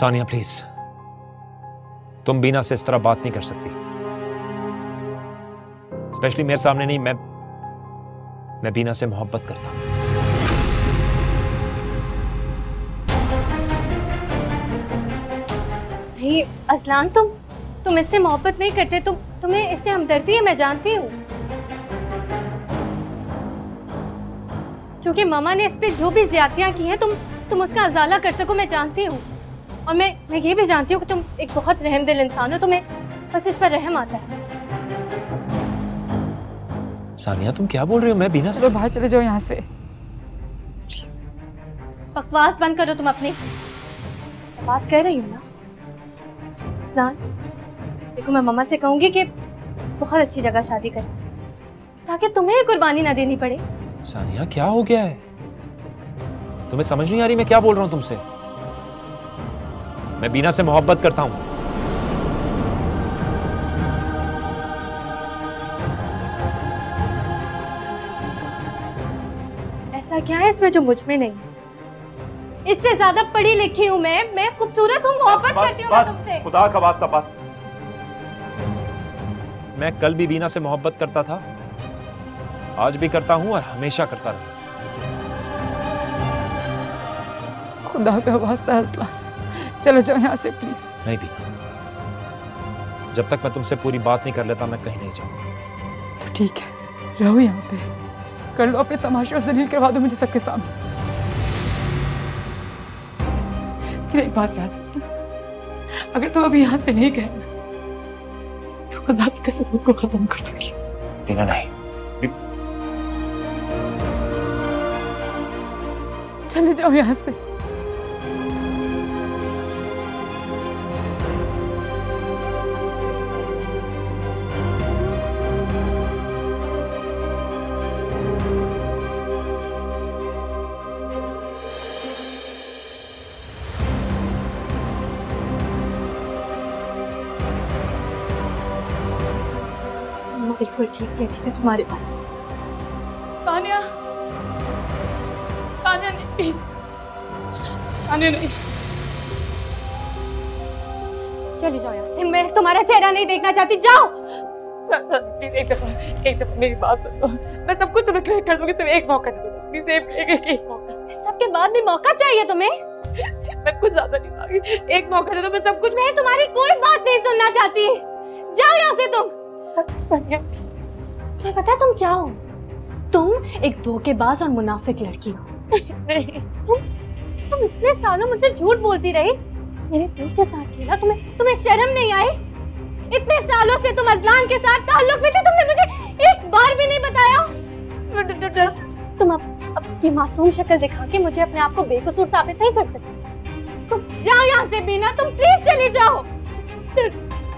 Sania please, तुम बीना से इस तरह बात नहीं कर सकती, स्पेशली मेरे सामने नहीं। मैं बीना से मोहब्बत करता हूं। नहीं अजलान, तुम इससे मोहब्बत नहीं करते, तुम्हें इससे हमदर्दी है, मैं जानती हूँ। क्योंकि मामा ने इस पे जो भी ज्यादतियां की हैं, तुम उसका अजाला कर सको, मैं जानती हूँ। और मैं ये भी जानती हूँ कि तुम एक बहुत रहमदिल इंसान हो, तुम्हें बस इस पर रहम आता है। सानिया तुम क्या बोल रही हो? मैं बीना से बाहर चले जाओ यहाँ से। बकवास बंद करो तुम अपनी। बात कर रही हूँ ना अजलान, देखो मैं मामा से कहूंगी कि बहुत अच्छी जगह शादी करें ताकि तुम्हें कुर्बानी ना देनी पड़े। सानिया क्या हो गया है? तुम्हें समझ नहीं आ रही मैं क्या बोल रहा हूं तुमसे? मैं बीना से मोहब्बत करता हूं। ऐसा क्या है इसमें जो मुझ में नहीं? इससे ज्यादा पढ़ी लिखी हूँ मैं खूबसूरत हूँ, मोहब्बत करती हूँ मैं तुमसे। खुदा का वास्ता बस। मैं कल भी बीना से मोहब्बत करता था, आज भी करता हूं और हमेशा करता रहूंगा। खुदा का वास्ता अजलान, चलो जाओ यहाँ से प्लीज। नहीं बीना, जब तक मैं तुमसे पूरी बात नहीं कर लेता मैं कहीं नहीं जाऊंगा। तो ठीक है, रहो यहाँ पे, कर लो अपने तमाशे और जलील करवा दो मुझे सबके सामने। फिर एक बात याद रखना, अगर तुम अभी यहाँ से नहीं गए तो खुदा की कसम को खत्म कर दूंगी। बीना नहीं। चले जाओ यहाँ से। बिल्कुल ठीक कहती थी तुम्हारे बारे में। सानिया, सानिया नहीं प्लीज, सानिया नहीं। चली जाओ यहाँ से, मैं तुम्हारा चेहरा नहीं देखना चाहती, जाओ। प्लीज एक दफा मेरी बात सुनो, मैं सब कुछ तुम्हें क्लियर कर दूंगी, सिर्फ एक मौका दे दो प्लीज, एक मौका। सबके बाद भी मौका चाहिए तुम्हें? मैं कुछ ज्यादा नहीं मांगी, एक मौका दे दो, मैं सब कुछ। मैं तुम्हारी कोई बात नहीं सुनना चाहती, जाओ यहाँ से तुम। सानिया तुम्हें पता है तुम क्या हो? तुम एक धोखेबाज और मुनाफिक लड़की हो। नहीं, तुम इतने सालों मुझसे झूठ बोलती रही, मेरे दिल के साथ खेला, तुम्हें शर्म नहीं आई? इतने सालों से तुम अजलान के साथ ताल्लुक में थे, तुमने मुझे एक बार भी नहीं बताया। तुम अब ये मासूम शक्ल दिखा के मुझे अपने आप को बेकसूर साबित नहीं कर सकती। तुम जाओ यहाँ से बीना, तुम प्लीज चली जाओ।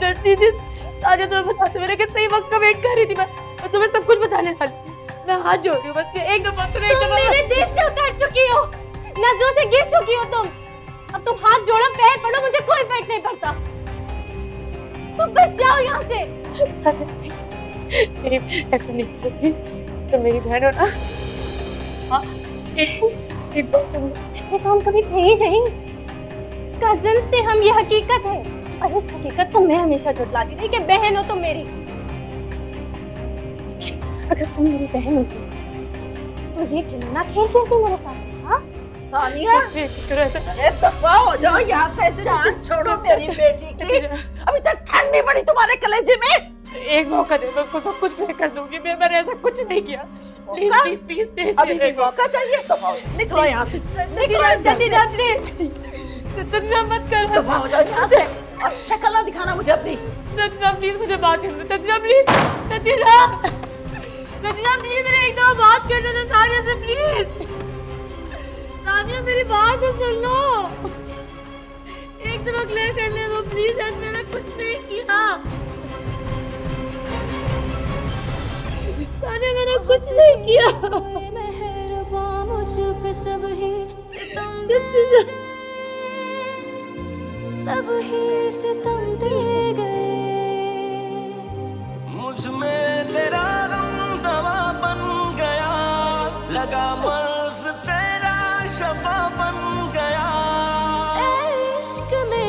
डरती थी सानिया, तुम्हें बताते मेरे के सही वक्त का वेट कर रही थी मैं तुम्हें सब कुछ बताने वाली थी। मैं हाथ जोड़ रही हूँ बस एक दफा, तुम मेरे दिल से उतर चुकी हो, नजरों से गिर चुकी हो तुम। अब तुम हाथ जोड़ो, पैर पड़ो, मुझे कोई फर्क नहीं पड़ता। तुम बच जाओ यहाँ से। ऐसा नहीं करती, तुम मेरी बहन हो ना। हाँ, एक बात सुन, ये तो हम कभी थे ही नहीं, कजिन्स थे हम, ये हकीकत है। और इस हकीकत को मैं हमेशा झुठलाती थी कि बहन हो तुम मेरी। अगर तुम मेरी बहन होती तो ये खिलौना खेल खेलती मेरे साथ। हाँ सानिया, दफा हो जाओ यहाँ से, जान छोड़ो मेरी बेटी की। अभी तक ठंड नहीं पड़ी तुम्हारे कलेजे में। एक मौका दे दो, उसको सब कुछ क्लियर कर दूंगी। मैंने ऐसा कुछ नहीं किया। प्लीज प्लीज प्लीज प्लीज, अभी भी मौका चाहिए। दफा निकलो यहाँ से, निकलो प्लीज। चाचा मत कर, दफा हो जाओ यहाँ से और शक्ल ना दिखाना मुझे अपनी। चाचा प्लीज मुझे बात करने दो, चाचा प्लीज, चाचा प्लीज मेरे एक दफा बात करने दो सानिया से प्लीज। सानिया मेरी बात तो सुन लो, एक दफा क्लियर करने दो प्लीज। आज मैंने कुछ नहीं किया सानिया, मैंने कुछ नहीं किया। मुझ पे सब ही सितम दिए गए, मुझ में तेरा गम दवा बन गया, लगा मर्ज तेरा शफा बन गया। इश्क में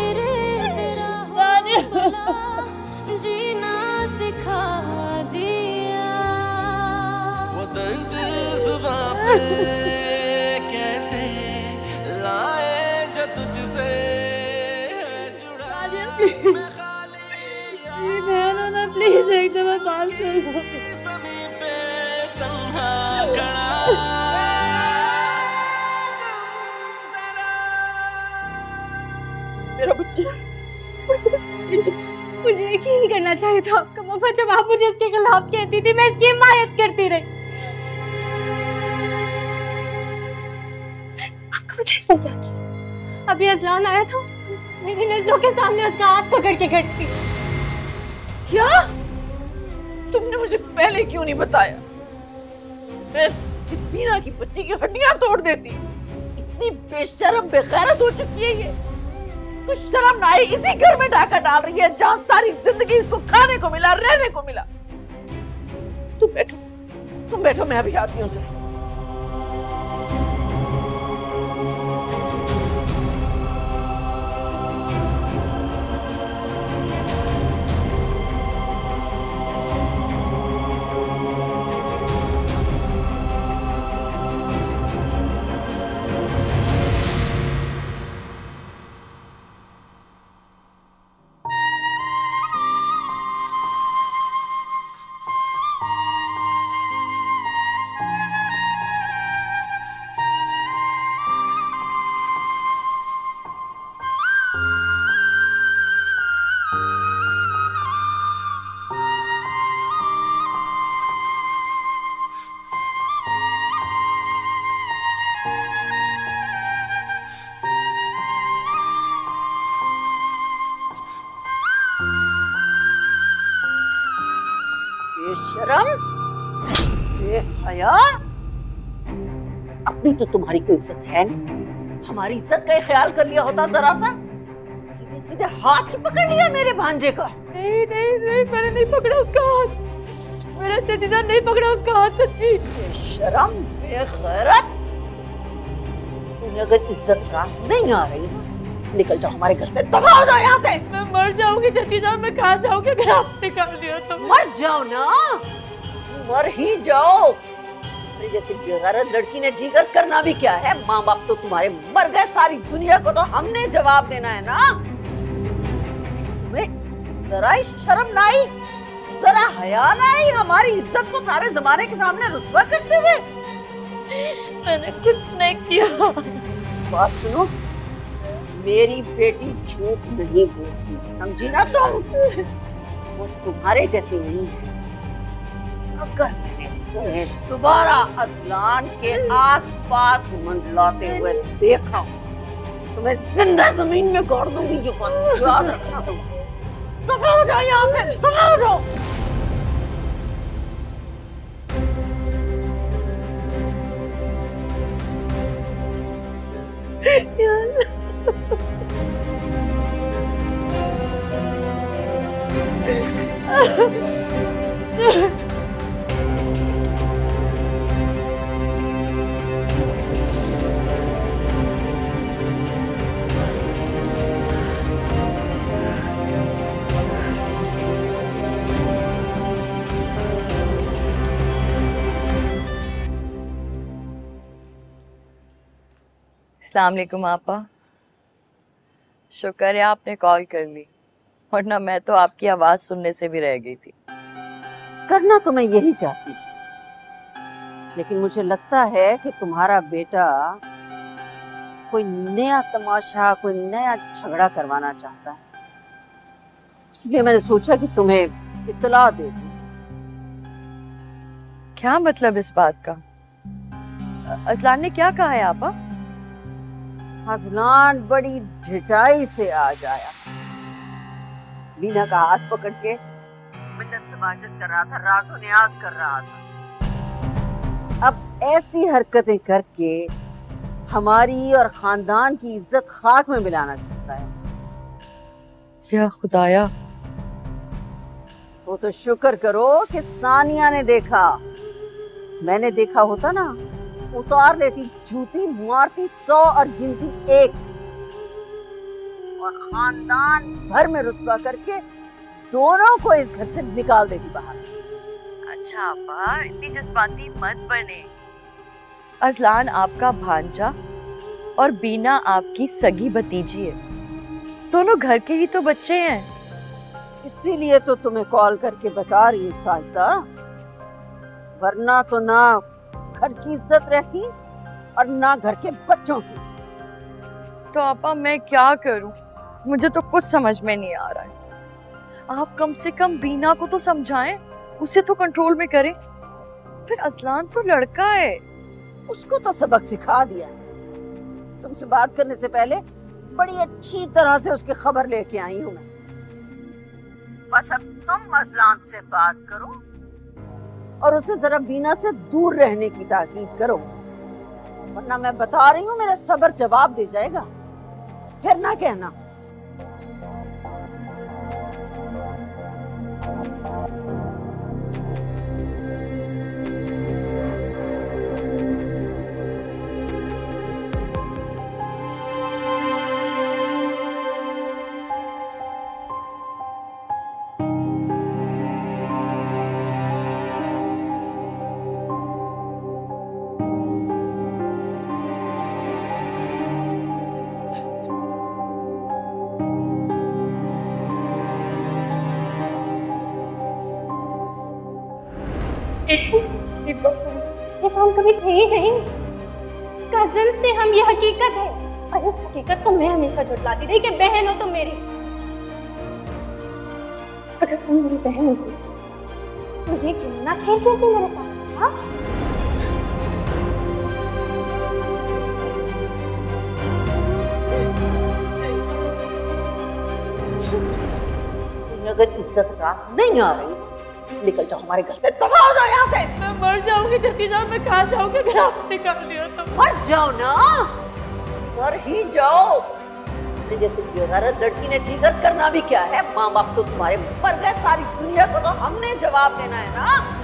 कैसे लाए जो तुझसे जुड़ा मैं खाली प्लीज एक दफा बात करो। समी पे तन्हा खड़ा मेरा बच्चा, मुझे यकीन करना चाहिए था आपका मम्मा, जब आप मुझे इसके खिलाफ कहती थी मैं इसकी हिमायत करती रही। आपको कैसे क्या किया? अभी अजलान आया था, मेरी नजरों के सामने उसका हाथ पकड़ के खड़ी थी। क्या? तुमने मुझे पहले क्यों नहीं बताया? मैं इस बीना की बच्ची की हड्डियां तोड़ देती। इतनी बेशरम बेगैरत हो चुकी है ये। इसको शर्म ना आई, इसी घर में डाका डाल रही है जहाँ सारी जिंदगी इसको खाने को मिला, रहने को मिला। तुम बैठो, मैं अभी आती हूँ जरा। बेशरम, बेहया, अपनी तो तुम्हारी कोई इज्जत है नहीं। हमारी इज्जत का ही ख्याल कर लिया होता जरा सा। सीधे सीधे हाथ ही पकड़ लिया मेरे भांजे का। नहीं नहीं नहीं, मैंने नहीं पकड़ा उसका हाथ, मेरा चचीजा नहीं पकड़ा उसका हाथ, सच्ची। बेशरम, बेगैरत, तुम्हें अगर इज्जत रास नहीं आ रही ना, निकल जाओ हमारे घर से, दफा हो जाओ यहाँ से। मैं मर जाऊंगी चचीजा, मैं कहाँ जाऊंगी अगर आप निकाल दिया तो। मर जाओ ना, मर ही जाओ। मेरी जैसी बेगैरत लड़की ने जीकर करना भी क्या है? माँ बाप तो तुम्हारे मर गए, सारी दुनिया को तो हमने जवाब देना है ना। तुम्हें जरा ही शर्म ना आई, जरा हया ना आई, हमारी इज्जत को सारे जमाने के सामने रुस्वा करते हुए। मैंने कुछ नहीं किया। बात सुनो, मेरी बेटी झूठ नहीं बोलती, समझी ना तुम? वो तुम्हारे जैसी नहीं है। अगर मैंने तुम्हें दोबारा अजलान के आस-पास मंडलाते हुए देखा, तुम्हें जिंदा जमीन में गाड़ दूंगी। जो बात याद रखना तुम। दफा हो जाओ यहाँ से, दफा हो जाओ। अस्सलाम वालेकुम आपा, शुक्र है आपने कॉल कर ली, वरना मैं तो आपकी आवाज सुनने से भी रह गई थी। करना तो मैं यही चाहती थी, लेकिन मुझे लगता है कि तुम्हारा बेटा कोई नया तमाशा, कोई नया झगड़ा करवाना चाहता है। इसलिए मैंने सोचा कि तुम्हें इत्तला दे दूं। क्या मतलब इस बात का? अजलान ने क्या कहा है आपा? अजलान बड़ी ढिठाई से आज आया, बीना का हाथ पकड़ के मिन्नत से बाजत कर रहा था, राज़ो न्याज कर रहा था। अब ऐसी हरकतें करके हमारी और खानदान की इज्जत खाक में मिलाना चाहता है। या खुदाया, वो तो शुक्र करो कि सानिया ने देखा। मैंने देखा होता ना, उतार लेती जूती, मारती 100 और गिनती 1, और खानदान भर में रुस्वा करके दोनों को इस घर से निकाल देती बाहर। अच्छा आपा, इतनी जज्बाती मत बने। अजलान आपका भांजा और बीना आपकी सगी भतीजी है। दोनों घर के ही तो बच्चे हैं। इसीलिए तो तुम्हें कॉल करके बता रही हूँ साजिदा, वरना तो ना घर की इज्जत रहती और ना घर के बच्चों की। तो आपा मैं क्या करूं? मुझे तो कुछ समझ में नहीं आ रहा है। आप कम से कम बीना को तो समझाएं, उसे तो कंट्रोल में करें। फिर अजलान तो लड़का है, उसको तो सबक सिखा दिया है। तुमसे बात करने से पहले बड़ी अच्छी तरह से उसकी खबर लेके आई हूँ मैं। बस अब तुम अजलान से बात करो और उसे जरा बीना से दूर रहने की ताकीद करो, वरना मैं बता रही हूँ मेरा सब्र जवाब दे जाएगा। फिर ना कहना। ये तो हम कभी थे ही नहीं। कजिन्स थे हम, ये हकीकत है। और इस हकीकत को मैं हमेशा झुठलाती रही कि बहन हो तुम मेरी। अगर तुम मेरी बहन होती तो ये क्यों ना खेल लेती मेरे साथ? हाँ? अगर इज्जत रास नहीं आ रही, निकल जाओ हमारे घर से, दफा हो जाओ यहाँ से। मैं मर जाऊंगी चाची जान, मैं खा जाऊंगी अगर आपने निकाल लिया तो। मर जाओ ना, मर ही जाओ। जैसे बेगैरत लड़की ने जिगर करना भी क्या है? माँ बाप तो तुम्हारे मर गए, सारी दुनिया को तो हमने जवाब देना है ना।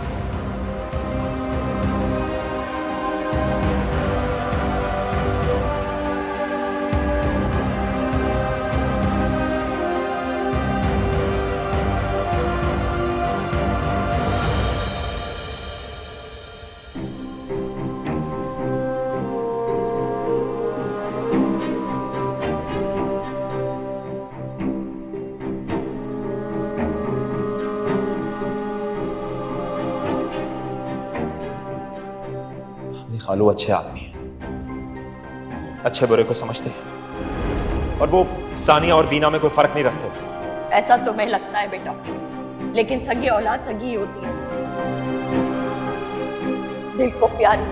खालू अच्छे आदमी हैं, अच्छे बुरे को समझते हैं और वो सानिया और बीना में कोई फर्क नहीं रखते। ऐसा तुम्हें लगता है बेटा, लेकिन सगी औलाद सगी ही होती है, दिल को प्यारी।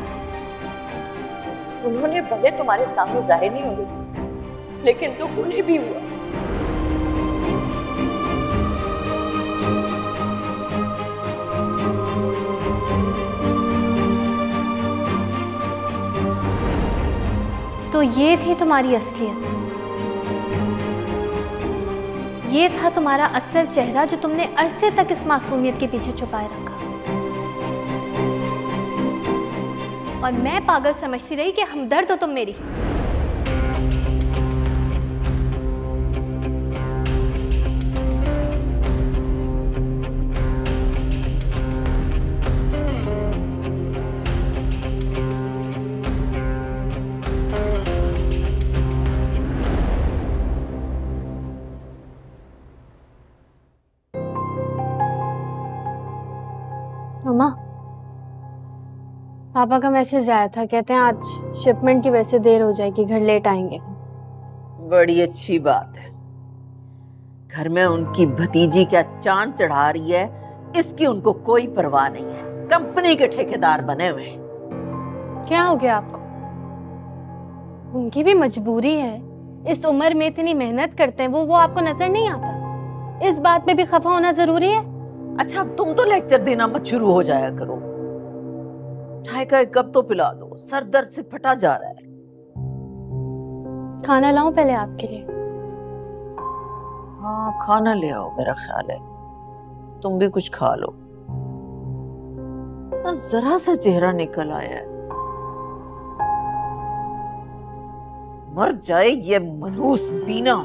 उन्होंने भले तुम्हारे सामने जाहिर नहीं हुए, लेकिन दुख उन्हें भी हुआ। तो ये थी तुम्हारी असलियत, ये था तुम्हारा असल चेहरा जो तुमने अरसे तक इस मासूमियत के पीछे छुपाए रखा। और मैं पागल समझती रही कि हमदर्द हो तुम मेरी। मम्मा, पापा का मैसेज आया था, कहते हैं आज शिपमेंट की वजह से देर हो जाएगी, घर लेट आएंगे। बड़ी अच्छी बात है। घर में उनकी भतीजी क्या चांद चढ़ा रही है, इसकी उनको कोई परवाह नहीं है। कंपनी के ठेकेदार बने हुए। क्या हो गया आपको? उनकी भी मजबूरी है, इस उम्र में इतनी मेहनत करते हैं वो आपको नजर नहीं आता? इस बात में भी खफा होना जरूरी है? अच्छा अब तुम तो लेक्चर देना मत शुरू हो जाया करो। चाय का एक कप तो पिला दो, सर दर्द से फटा जा रहा है। खाना लाऊं पहले आपके लिए? हाँ खाना ले आओ, मेरा ख्याल है तुम भी कुछ खा लो। जरा सा चेहरा निकल आया है। मर जाए ये मनहूस बीना,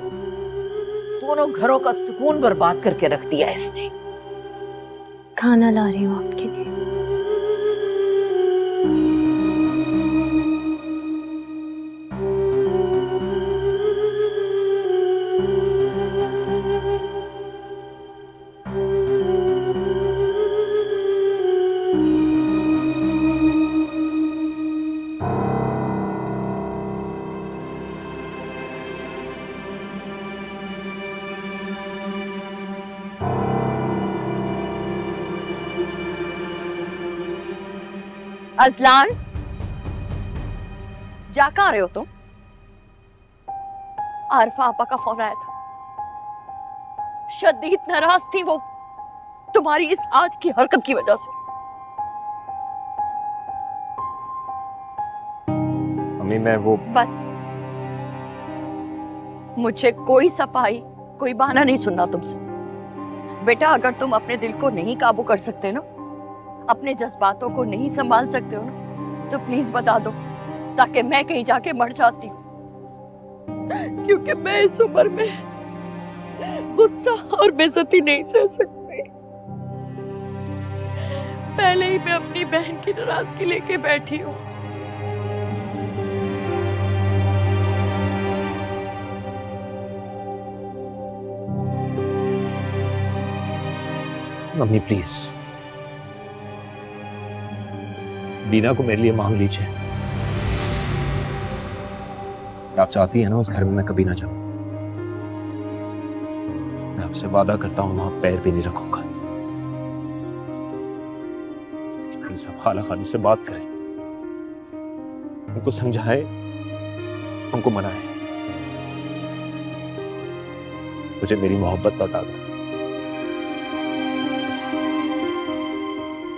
दोनों घरों का सुकून बर्बाद करके रख दिया इसने। खाना ला रही हूँ आपके लिए। अजलान, जा कहां रहे हो तुम? आरफा आपा का फोन आया था, शदीद नाराज थी वो तुम्हारी इस आज की हरकत की वजह से। मम्मी मैं वो बस, मुझे कोई सफाई कोई बहाना नहीं सुनना तुमसे। बेटा अगर तुम अपने दिल को नहीं काबू कर सकते ना, अपने जज्बातों को नहीं संभाल सकते हो ना, तो प्लीज बता दो ताकि मैं कहीं जाके मर जाती हूँ, क्योंकि मैं इस उम्र में गुस्सा और बेइज्जती नहीं सह सकती। पहले ही मैं अपनी बहन की नाराजगी लेके बैठी हूँ। मम्मी प्लीज बीना को मेरे लिए मांग लीजिए। आप चाहती है ना उस घर में मैं कभी ना जाऊं। मैं आपसे वादा करता हूं वहां पैर भी नहीं रखूंगा। सब खाला खानी से बात करें, उनको समझाए, उनको मनाए, मुझे मेरी मोहब्बत लौटा दो।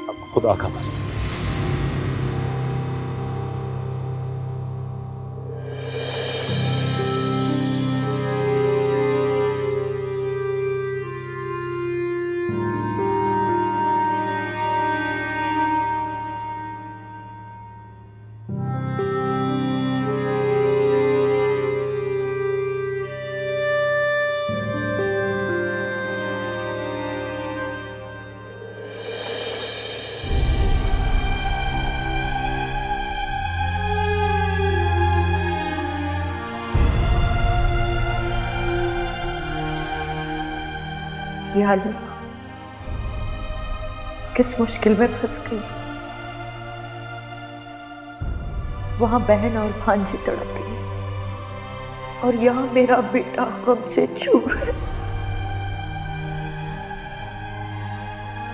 अब खुदा का मस्त। या अल्लाह, किस मुश्किल में फंस गई। वहां बहन और भांजी तड़प रही है और यहाँ मेरा बेटा गम से चूर है।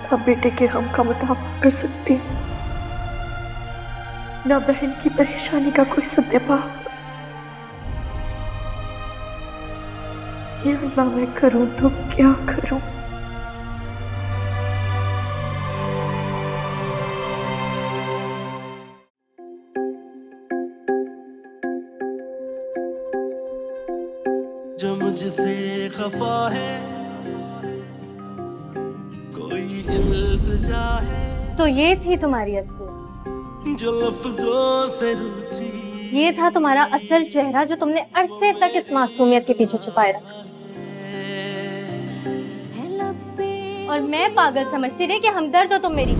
ना बेटे के गम का मुताबिक कर सकती, ना बहन की परेशानी का कोई सद्देबाब। या अल्लाह, मैं करूं तो क्या करूं? जो मुझसे खफा है, कोई इल्तिजा है, तो ये थी तुम्हारी असल, जो लफ्जों से रूठी, ये था तुम्हारा असल चेहरा जो तुमने अरसे तक इस मासूमियत के पीछे छुपाए रखा। और मैं पागल समझती रही कि हमदर्द हो तुम मेरी।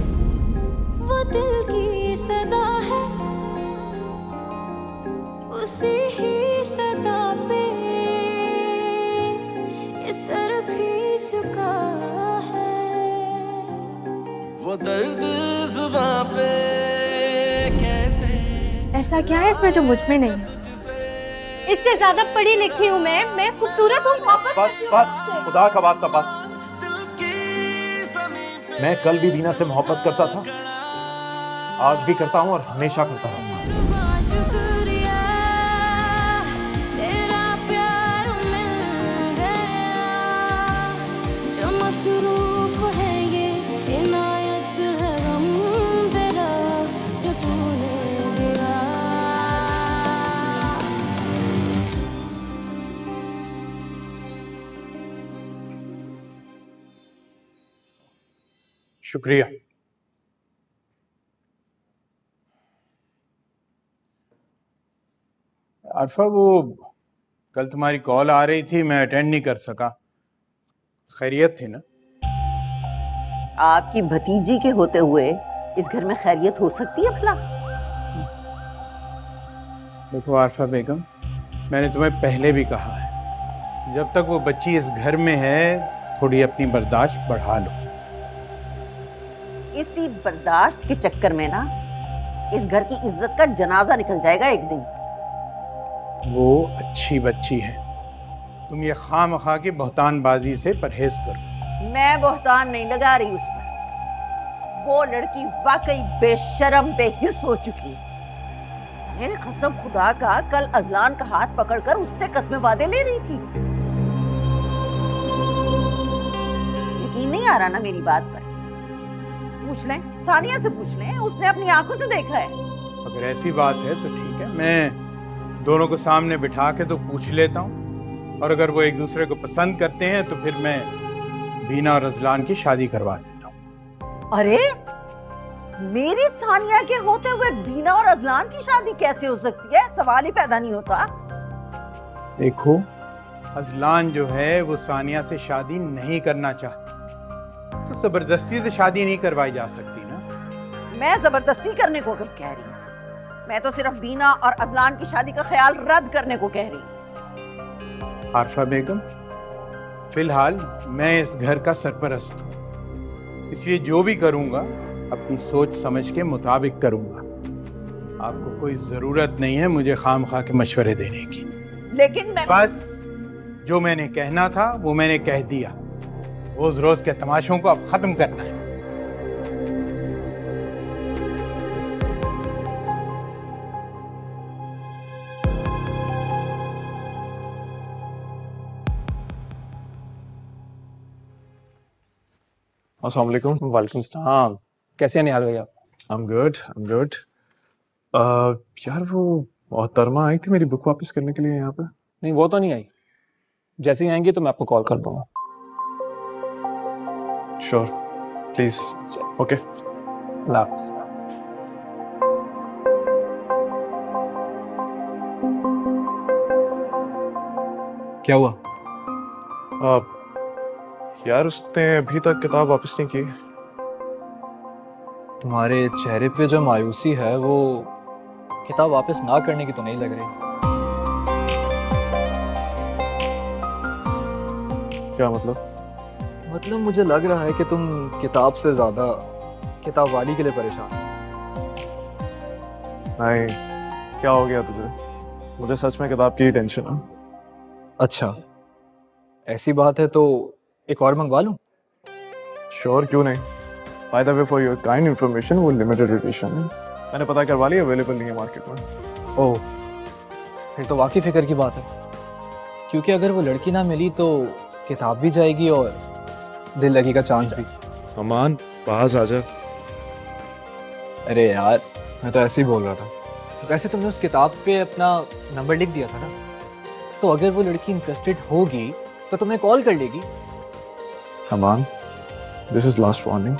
वो दिल की सदा है, उसी ही सदा पे ये सर भी झुका है। वो दर्द जुबां पे कैसे। ऐसा क्या है इसमें जो मुझ में नहीं है? इससे ज्यादा पढ़ी लिखी हूँ मैं खूबसूरत हूँ। बस बस, खुदा का वास्ता बस। मैं कल भी दीना से मोहब्बत करता था, आज भी करता हूँ और हमेशा करता रहूंगा। शुक्रिया। आरफा, वो कल तुम्हारी कॉल आ रही थी, मैं अटेंड नहीं कर सका। खैरियत थी ना? आपकी भतीजी के होते हुए इस घर में खैरियत हो सकती है भला? देखो आरफा बेगम, मैंने तुम्हें पहले भी कहा है, जब तक वो बच्ची इस घर में है थोड़ी अपनी बर्दाश्त बढ़ा लो। इसी बर्दाश्त के चक्कर में ना इस घर की इज्जत का जनाजा निकल जाएगा एक दिन। वो अच्छी बच्ची है, तुम ये खामखा की बहतानबाजी से परहेज करो। मैं बहतान नहीं लगा रही उस पर, वो लड़की वाकई बेशर्म बेहिस हो चुकी है। अरे कसम खुदा का, कल अजलान का हाथ पकड़कर उससे कस्में वादे ले रही थी। यकीन नहीं आ रहा ना मेरी बात पर? पूछ लें, सानिया से पूछ लें, उसने अपनी आंखों से देखा है। अगर ऐसी बात है तो ठीक है, मैं दोनों को सामने बिठा के तो पूछ लेता हूँ, और अगर वो एक दूसरे को पसंद करते हैं तो फिर मैं बीना और अजलान की शादी करवा देता हूँ। अरे मेरी सानिया के होते हुए बीना और अजलान की शादी कैसे हो सकती है? सवाल ही पैदा नहीं होता। देखो, अजलान जो है वो सानिया से शादी नहीं करना चाहती, तो जबरदस्ती से शादी नहीं करवाई जा सकती ना। मैं जबरदस्ती करने को कब कह रही हूँ? मैं तो सिर्फ बीना और अजलान की शादी का ख्याल रद्द करने को कह रही हूँ। आरफा बेगम, फिलहाल मैं इस घर का सरपरस्त हूँ, इसलिए जो भी करूँगा अपनी सोच समझ के मुताबिक करूँगा। आपको कोई ज़रूरत नहीं है मुझे खामखा के मशवरे देने की। लेकिन मैं बस जो मैंने कहना था वो मैंने कह दिया। रोज रोज के तमाशों को अब खत्म करना है। अस्सलाम वालेकुम। वालेकुम सलाम। कैसे हैं निहाल भैया? I am good. यार वो मोहतरमा आई थी मेरी बुक वापस करने के लिए यहाँ पे। नहीं, वो तो नहीं आई। जैसे ही आएंगी तो मैं आपको कॉल कर दूंगा। Sure, please. ओके, अल्लाह हाफ़िज़। क्या हुआ? यार उसने अभी तक किताब वापस नहीं की। तुम्हारे चेहरे पे जो मायूसी है वो किताब वापस ना करने की तो नहीं लग रही। क्या मतलब? मतलब मुझे लग रहा है कि तुम किताब से ज्यादा किताब वाली के लिए परेशान हो। नहीं, क्या हो गया तुझे? मुझे सच में किताब की ही टेंशन है। अच्छा, ऐसी बात है तो एक और मंगवा लूं? श्योर, क्यों नहीं। By the way, for your kind information, वो लिमिटेड एडिशन है, मैंने पता करवा लिया, अवेलेबल नहीं है मार्केट में। ओह, फिर तो वाकई फिक्र की बात है, क्योंकि अगर वो लड़की ना मिली तो किताब भी जाएगी और दिल लगी का चांस भी। अमान, पास आ जा। अरे यार, मैं तो ऐसे ही बोल रहा था। वैसे तुमने उस किताब पे अपना नंबर लिख दिया था ना, तो अगर वो लड़की इंटरेस्टेड होगी तो तुम्हें कॉल कर लेगी। अमान, दिस इज लास्ट वार्निंग।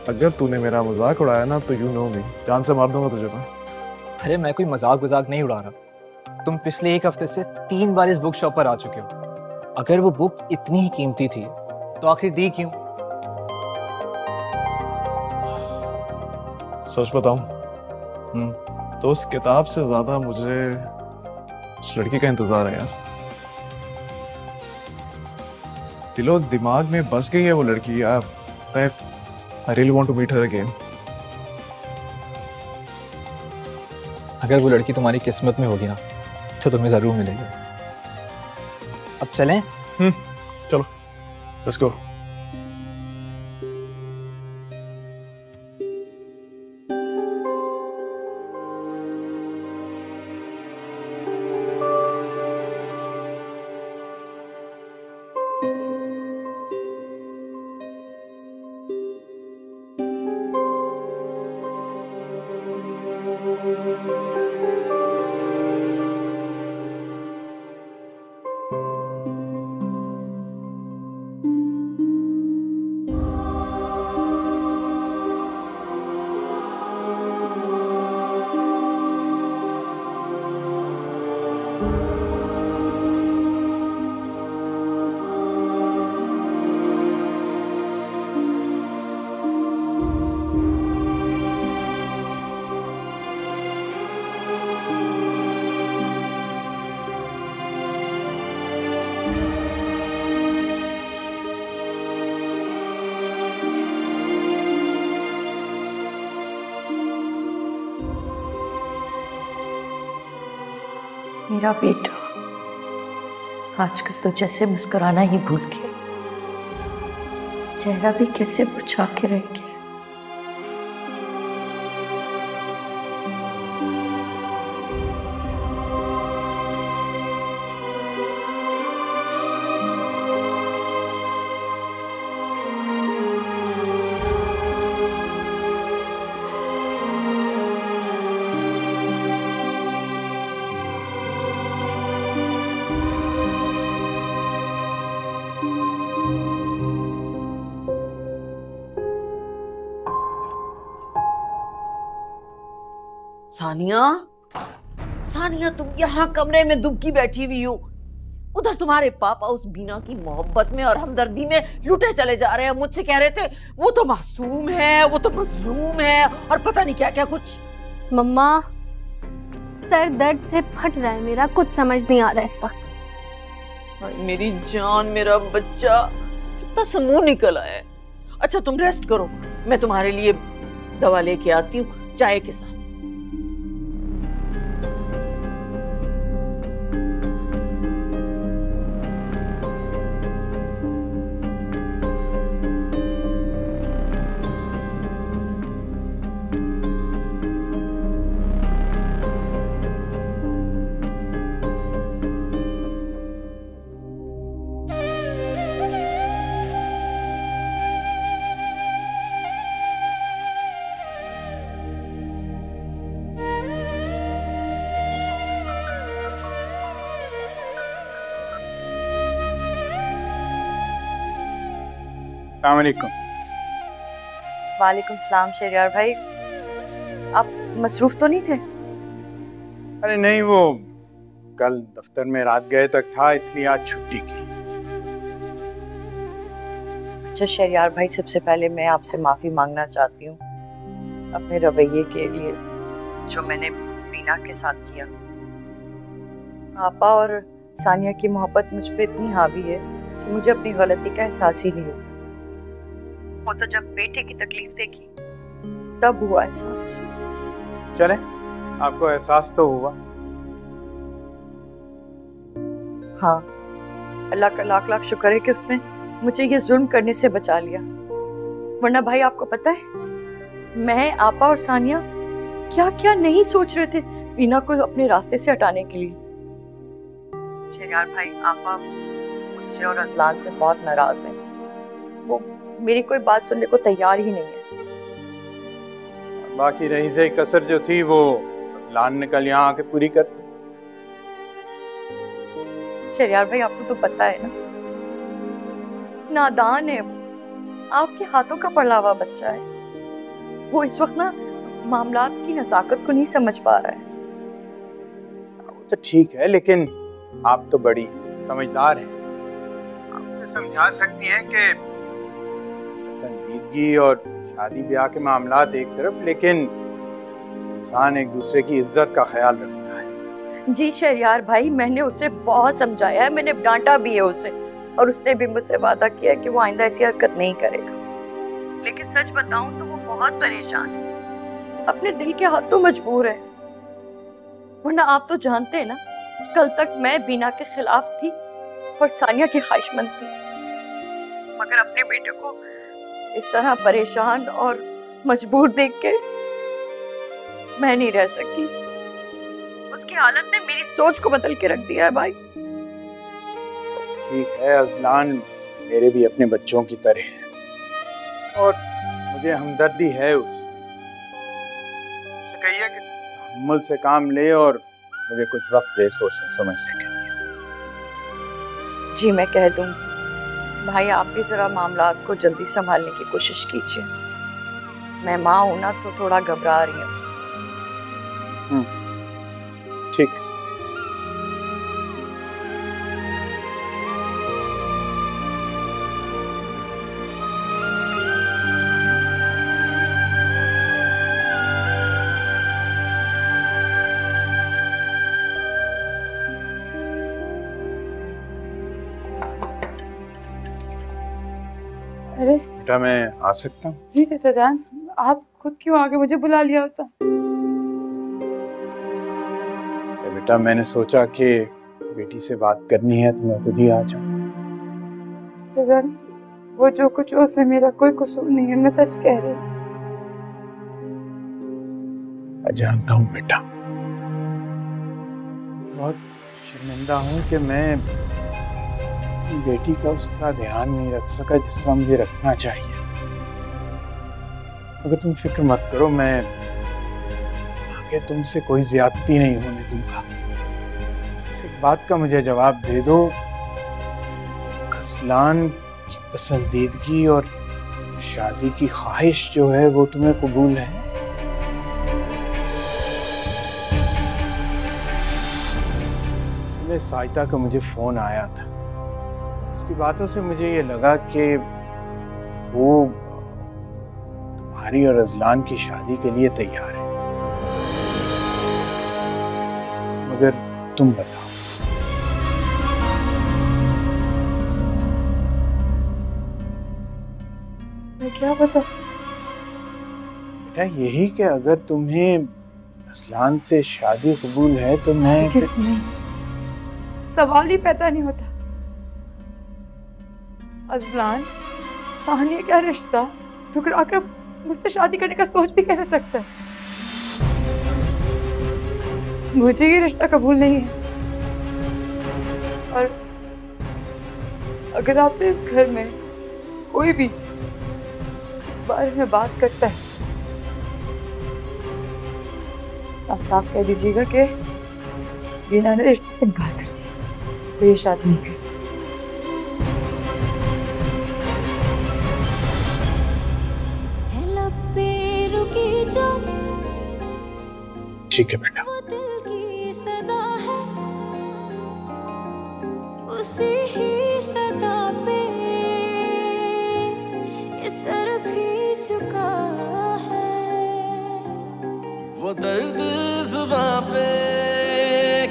अगर तूने मेरा मजाक उड़ाया ना तो यू नो मी, जान से मार दूंगा तुझे मैं। अरे मैं कोई मजाक नहीं उड़ा रहा। तुम पिछले एक हफ्ते से 3 बार इस बुक शॉप पर आ चुके हो। अगर वो बुक इतनी ही कीमती थी तो आखिर दी क्यों? सच बताऊं तो उस किताब से ज्यादा मुझे उस लड़की का इंतजार है यार। दिलो दिमाग में बस गई है वो लड़की यार। I really want to meet her again. अगर वो लड़की तुम्हारी किस्मत में होगी ना तो तुम्हें जरूर मिलेगी। अब चलें? चलो, let's go. मेरा बेटा आजकल तो जैसे मुस्कुराना ही भूल गया, चेहरा भी कैसे मुरझा के रह गया। सानिया, सानिया तुम यहाँ कमरे में दुबकी बैठी हुई हो, उधर तुम्हारे पापा उस बीना की मोहब्बत में और हमदर्दी में लुटे चले जा रहे हैं। मुझसे कह रहे थे वो तो मासूम है, वो तो मजलूम है और पता नहीं क्या क्या कुछ। मम्मा, सर दर्द से फट रहा है मेरा, कुछ समझ नहीं आ रहा है इस वक्त। मेरी जान, मेरा बच्चा, कितना समूह निकल आया है। अच्छा तुम रेस्ट करो, मैं तुम्हारे लिए दवा लेके आती हूँ चाय के साथ। अस्सलामुअलैकुम। वालेकुम सलाम शहरयार भाई, आप मसरूफ तो नहीं थे? अरे नहीं, वो कल दफ्तर में रात गए तक था, इसलिए आज छुट्टी की। अच्छा शहरयार भाई, सबसे पहले मैं आपसे माफ़ी मांगना चाहती हूँ अपने रवैये के लिए जो मैंने बीना के साथ किया। आपा और सानिया की मोहब्बत मुझ पे इतनी हावी है कि मुझे अपनी गलती का एहसास ही नहीं हुआ। वो तो जब बेटे की तकलीफ देखी तब हुआ एहसास। चले, आपको एहसास तो हुआ। हाँ, अल्लाह का लाख लाख शुक्र है कि उसने मुझे ये जुल्म करने से बचा लिया, वरना भाई आपको पता है मैं, आपा और सानिया क्या क्या नहीं सोच रहे थे बीना को अपने रास्ते से हटाने के लिए। शहरयार भाई, आपा मुझसे और अजलान से बहुत नाराज हैं। वो मेरी कोई बात सुनने को तैयार ही नहीं है। बाकी रही से कसर जो थी वो अजलान ने कल यहाँ आके पूरी कर दी। शहरयार भाई, आपको तो पता है ना, नादान है वो, आपके हाथों का पड़ा हुआ बच्चा है। वो इस वक्त ना मामलात की नजाकत को नहीं समझ पा रहा है। वो तो ठीक है, लेकिन आप तो बड़ी समझदार हैं, आपसे समझा सकती हैं कि संजीदगी और शादी ब्याह के मामलात एक तरफ, लेकिन इंसान एक दूसरे की इज्जत का ख्याल रखता है। जी शहरयार भाई, मैंने उसे बहुत समझाया है, मैंने डांटा भी है उसे, और उसने भी मुझसे वादा किया है कि वो आइंदा ऐसी हरकत नहीं करेगा। लेकिन सच बताऊं तो वो बहुत परेशान है, अपने दिल के हाथों मजबूर है। वरना आप तो जानते हैं ना, कल तक मैं बीना के खिलाफ थी और सानिया की ख्वाहिशमंद थी, मगर अपने बेटे को इस तरह परेशान और मजबूर देख के मैं नहीं रह सकी। उसकी हालत ने मेरी सोच को बदल के रख दिया है भाई। ठीक है, अजलान मेरे भी अपने बच्चों की तरह है और मुझे हमदर्दी है उससे कहिए कि तहम्मुल से काम ले और मुझे कुछ वक्त दे सोचने समझने के लिए। जी मैं कह दूं भाई, आप भी जरा मामलात को जल्दी संभालने की कोशिश कीजिए। मैं माँ हूं ना, तो थोड़ा घबरा रही हूँ। ठीक। अरे बेटा, मैं आ सकता हूँ? जी चाचा जान, आप खुद क्यों आके मुझे बुला लिया होता? बेटा, मैंने सोचा कि बेटी से बात करनी है तो मैं खुद ही आ जाऊँ। चाचा जान, वो जो कुछ हो उसमें मेरा कोई कसूर नहीं है, मैं सच कह रही हूँ। मैं जानता हूँ बेटा, बहुत शर्मिंदा हूँ कि मैं बेटी का उस तरह ध्यान नहीं रख सका जिस तरह मुझे रखना चाहिए था। अगर तुम फिक्र मत करो, मैं आगे तुमसे कोई ज्यादती नहीं होने दूंगा। इस बात का मुझे जवाब दे दो, अजलान की पसंदीदगी और शादी की ख्वाहिश जो है वो तुम्हें कबूल है? पहले साजिदा का मुझे फोन आया था। उसकी बातों से मुझे ये लगा कि वो तुम्हारी और अजलान की शादी के लिए तैयार है। मगर तुम बताओ, मैं क्या बताऊं? बेटा यही कि अगर तुम्हें अजलान से शादी कबूल है तो मैं किस नहीं, सवाल ही पैदा नहीं होता। अजलान सानिया का रिश्ता ठुकरा कर मुझसे शादी करने का सोच भी कैसे सकता है? मुझे ये रिश्ता कबूल नहीं है। और अगर आपसे इस घर में कोई भी इस बारे में बात करता है, आप साफ कह दीजिएगा कि बीना ने रिश्ते से इनकार कर दिया, इसको ये शादी नहीं करनी। ठीक है बेटा। वो दिल की सदा है, उसी ही सदा पे ये सर भी झुका है। वो दर्द जुबां पे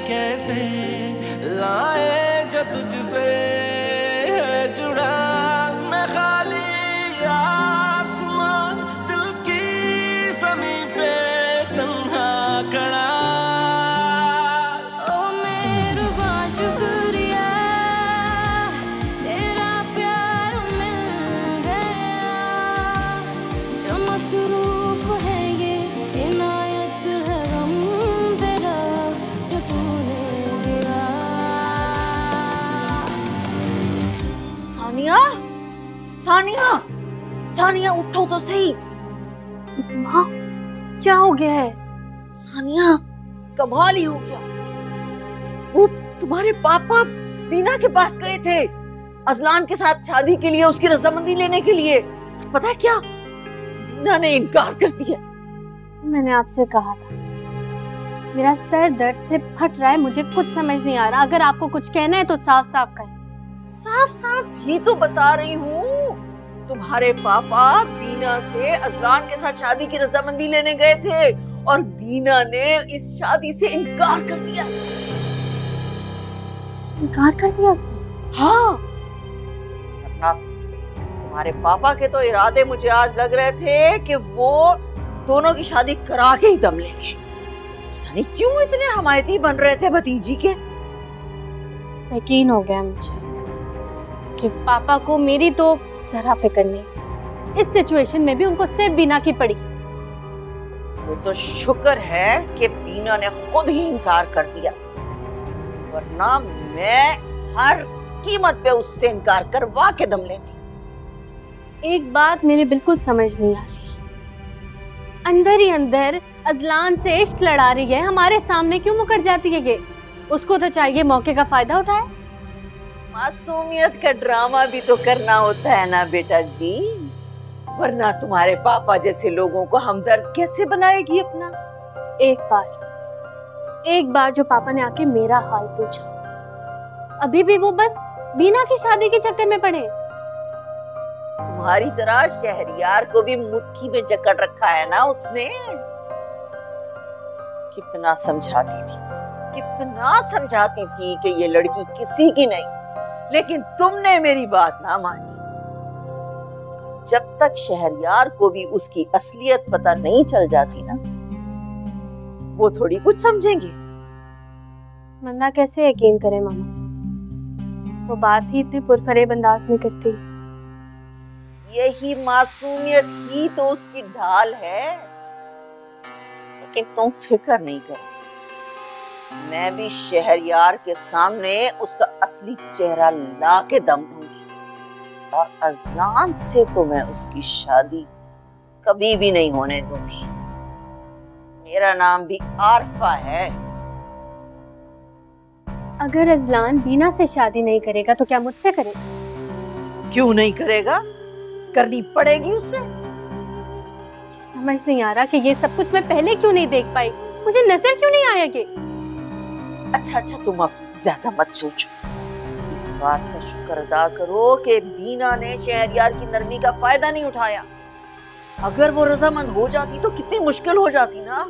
कैसे लाए जो तुझसे है जुड़ा। मैं खाली आसमान दिल की ज़मीं पे तन्हा खड़ा। ओ मेरुबा शुक्रिया, तेरा प्यार मिल गया। जो मसरूफ है ये इनायत है गम तेरा जो तूने दिया। सानिया, सानिया, सानिया उठो तो सही। माँ क्या हो गया है? सानिया कमाल ही हो गया। वो तुम्हारे पापा बीना के पास गए थे अजलान के साथ शादी के लिए, उसकी रजामंदी लेने के लिए। पता है क्या, बीना ने इनकार कर दिया। मैंने आपसे कहा था, मेरा सर दर्द से फट रहा है, मुझे कुछ समझ नहीं आ रहा। अगर आपको कुछ कहना है तो साफ साफ कहें। साफ साफ ही तो बता रही हूँ। तुम्हारे पापा बीना से अजलान के साथ शादी की रजामंदी लेने गए थे और बीना ने इस शादी से इनकार कर दिया। इनकार कर दिया उसने? हाँ, अपना तुम्हारे पापा के तो इरादे मुझे आज लग रहे थे कि वो दोनों की शादी करा के ही दम लेंगे। पता नहीं क्यों इतने हमायती बन रहे थे भतीजी के। यकीन हो गया मुझे कि पापा को मेरी तो जरा फिक्र नहीं। इस सिचुएशन में भी उनको सिर्फ बीना की पड़ी। वो तो शुक्र है कि बीना ने खुद ही इनकार कर दिया, वरना मैं हर कीमत पे उससे इनकार करवा के दम लेती। एक बात मेरे बिल्कुल समझ नहीं आ रही है, अंदर ही अंदर अजलान से इश्क लड़ा रही है, हमारे सामने क्यों मुकर जाती है ये? उसको तो चाहिए मौके का फायदा उठाए। मासूमियत का ड्रामा भी तो करना होता है ना बेटा जी, वरना तुम्हारे पापा जैसे लोगों को हमदर्द कैसे बनाएगी अपना। एक बार जो पापा ने आके मेरा हाल पूछा, अभी भी वो बस बीना की शादी के चक्कर में पड़े। तुम्हारी तरह शहरियार को भी मुट्ठी में जकड़ रखा है ना उसने। कितना समझाती थी कि ये लड़की किसी की नहीं, लेकिन तुमने मेरी बात ना मानी। जब तक शहरियार को भी उसकी असलियत पता नहीं चल जाती ना, वो थोड़ी कुछ समझेंगे। मन्ना कैसे यकीन करे मामा, वो बात ही इतने पुरफरेब अंदाज में करती। यही मासूमियत ही तो उसकी ढाल है। लेकिन तुम फिक्र नहीं करो, मैं भी शहरयार के सामने उसका असली चेहरा ला के दम दूंगी, और अजलान से तो मैं उसकी शादी कभी भी नहीं होने दूंगी। मेरा नाम भी आरफा है। अगर अजलान बीना से शादी नहीं करेगा तो क्या मुझसे करेगा? क्यों नहीं करेगा, करनी पड़ेगी उससे। मुझे समझ नहीं आ रहा कि ये सब कुछ मैं पहले क्यों नहीं देख पाई, मुझे नजर क्यों नहीं आया कि अच्छा अच्छा, तुम अब ज्यादा मत सोचो। इस बात का शुक्र अदा करो कि बीना ने शहरयार की नरमी का फायदा नहीं उठाया। अगर वो रजामंद हो जाती तो कितनी मुश्किल हो जाती ना।